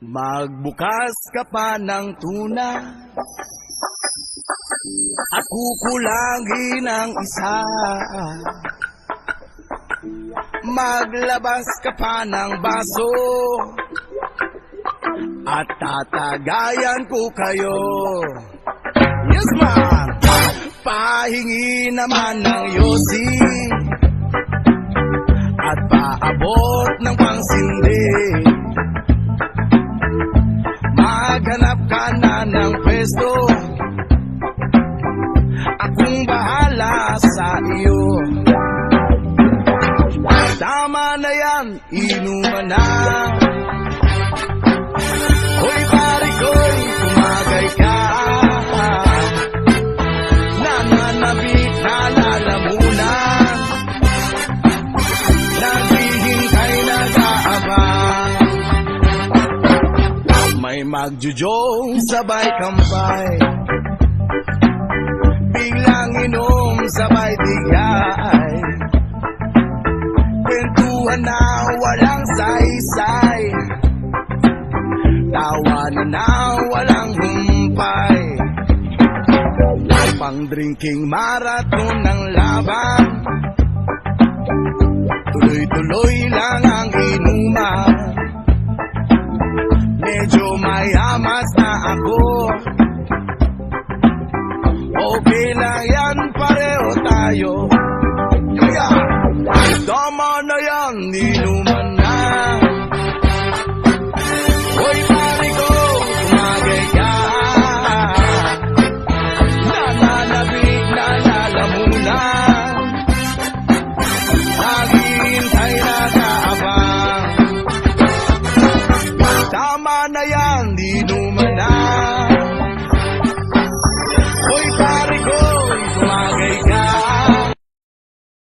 Magbukas ka pa ng tuna at kukulangin ang isa. Maglabas ka pa ng baso at tatagayan ko kayo. Yes, ma'am! Pahingi naman ng yosi at paabot ng pangsindi. Maghanap ka na ng pwesto, akong bahala sa iyo. Tama na yan, inuman na. Hoy pare ko'y tumagay ka. Nananabik na lalamunan, naghihintay nag-aabang. May magjujong sabay kampay, biglang inom sabay tigay. Kwentuhan na walang saysay, tawanan na walang humpay. Pang-drinking marathon ng laban, tuloy-tuloy lang ang inuman. Medyo mayamas na ako, okay lang yan, pareho tayo. Kaya, tama na yan, inuman na. Hoy pare ko, tumagay ka. Nananabik na lalamunan, naghihintay nag-aabang. Tama na yan, inuman na.